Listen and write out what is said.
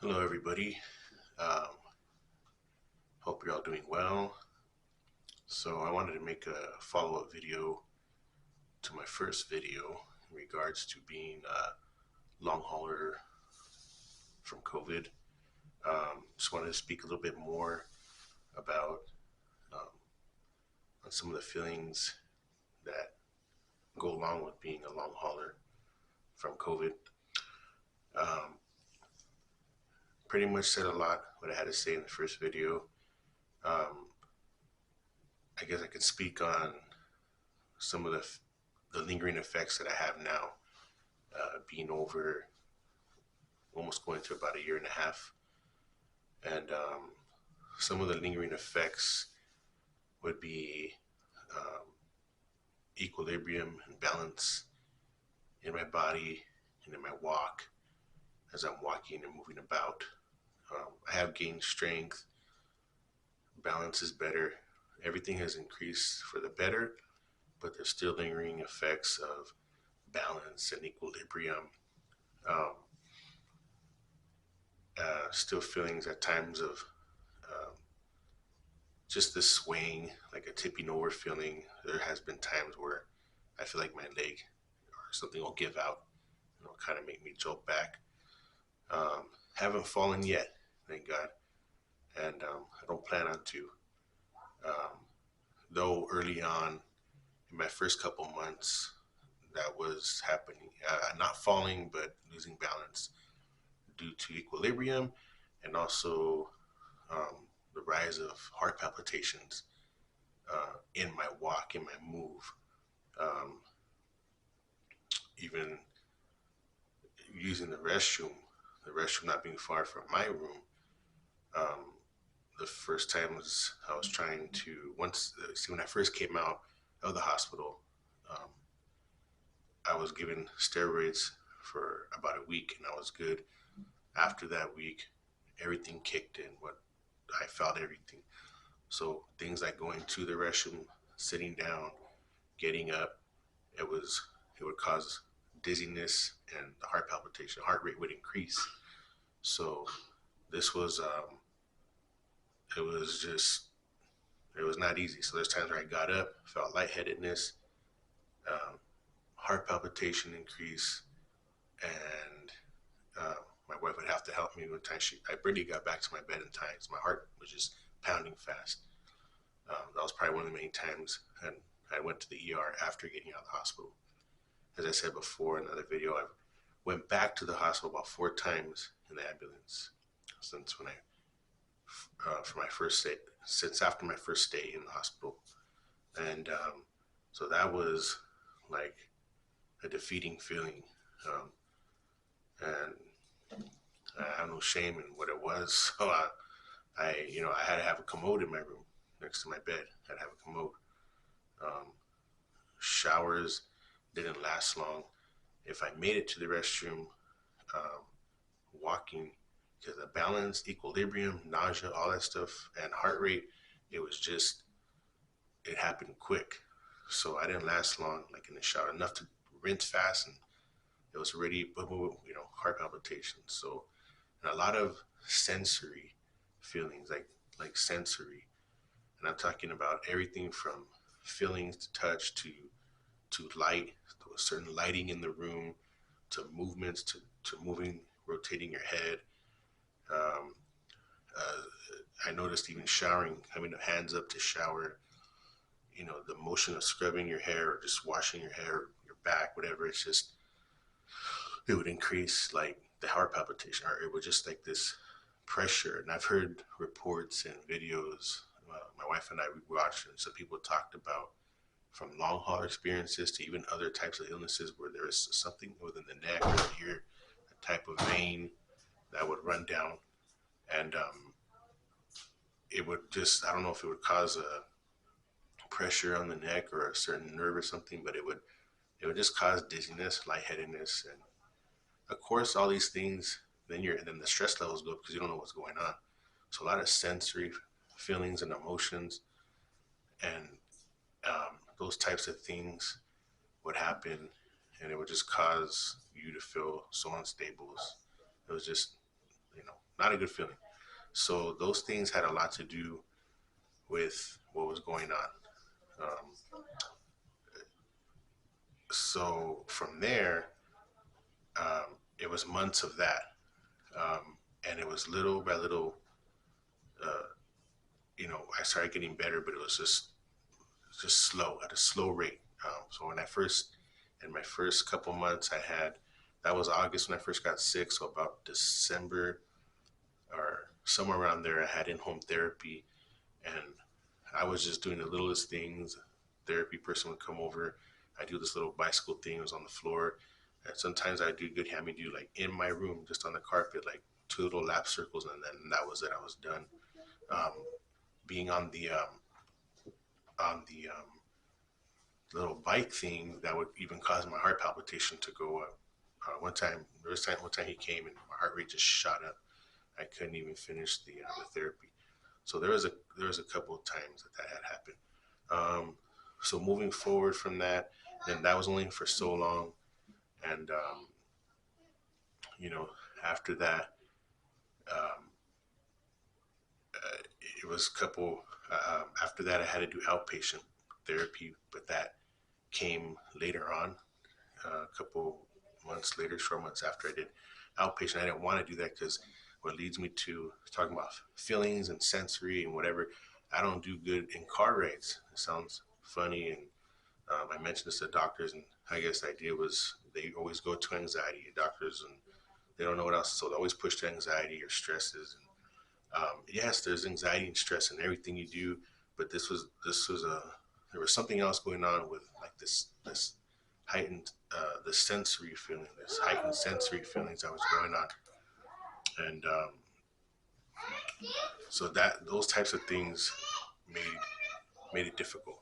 Hello, everybody. Um, Hope you're all doing well. So, I wanted to make a follow up video to my first video in regards to being a long hauler from COVID. Just wanted to speak a little bit more about um, on some of the feelings that go along with being a long hauler from COVID. Um, Pretty much said a lot what I had to say in the first video. Um, I guess I could speak on some of the lingering effects that I have now, being over almost going to about a year and a half. And some of the lingering effects would be um, equilibrium and balance in my body and in my walk as I'm walking and moving about. I have gained strength, balance is better, everything has increased for the better, but there's still lingering effects of balance and equilibrium. Um, Still feelings at times of um, just this swaying, like a tipping over feeling. There has been times where I feel like my leg or something will give out, and it'll kind of make me jolt back. Haven't fallen yet, thank God, and I don't plan on to. Um, though early on, in my first couple months, that was happening. Not falling, but losing balance due to equilibrium and also um, the rise of heart palpitations in my walk, in my move. Um, Even using the restroom not being far from my room. Um, the first times I was trying to, when I first came out of the hospital, um, I was given steroids for about a week and I was good. After that week, everything kicked in. What I felt everything. So things like going to the restroom, sitting down, getting up, it was it would cause dizziness and the heart palpitation, heart rate would increase. So this was it was just it was not easy. So there's times where I got up, felt lightheadedness, um, heart palpitation increase, and my wife would have to help me one time. I barely got back to my bed in time. My heart was just pounding fast. That was probably one of the many times, and I went to the ER after getting out of the hospital. As I said before in another video, I went back to the hospital about 4 times in the ambulance since when for my first stay, since after my first stay in the hospital, and so that was like a defeating feeling, um, and I have no shame in what it was. So I had to have a commode in my room next to my bed. I had to have a commode. Um, Showers didn't last long. If I made it to the restroom, um, walking, because the balance, equilibrium, nausea, all that stuff, and heart rate, it was just, it happened quick. So I didn't last long, like in the shower, enough to rinse fast, and it was already, boom, boom, boom, heart palpitations. So, and a lot of sensory feelings, like sensory, and I'm talking about everything from feelings to touch to light, to a certain lighting in the room, to movements, to moving, rotating your head. Um, I noticed even showering, having the hands up to shower, the motion of scrubbing your hair or just washing your hair, your back, whatever, it's just, it would increase like the heart palpitation, or it would just like this pressure. And I've heard reports and videos, my wife and I, we watched, and some people talked about from long haul experiences to even other types of illnesses where there is something within the neck or the ear, a type of vein that would run down, and it would just, I don't know if it would cause a pressure on the neck or a certain nerve or something, but it would just cause dizziness, lightheadedness, and of course all these things. Then the stress levels go up because you don't know what's going on. So a lot of sensory feelings and emotions, and those types of things would happen, and it would just cause you to feel so unstable. It was just not a good feeling. So those things had a lot to do with what was going on. So from there, it was months of that, and it was little by little. Uh, I started getting better, but it was just slow at a slow rate. So in my first couple months, that was August when I first got sick. So about December or somewhere around there, I had in-home therapy, and I was just doing the littlest things. Therapy person would come over. I do this little bicycle thing. It was on the floor, and sometimes I do good hand me do like in my room, just on the carpet, like two little lap circles, and then that was it. I was done. Um, Being on the little bike thing, that would even cause my heart palpitation to go up. One time he came and my heart rate just shot up. I couldn't even finish the therapy. So there was a couple of times that had happened. So moving forward from that, then that was only for so long, and you know after that, um, it was a couple. After that, I had to do outpatient therapy, but that came later on, a couple months later, short months after I did outpatient. I didn't want to do that because what leads me to talking about feelings and sensory and whatever. I don't do good in car rides. It sounds funny, and I mentioned this to doctors, and I guess the idea was they always go to anxiety. Doctors, and they don't know what else, so they always push to anxiety or stresses. And yes, there's anxiety and stress in everything you do, but this was a there was something else going on with like this heightened the sensory feeling, this heightened sensory feelings that was going on, and so that those types of things made made it difficult.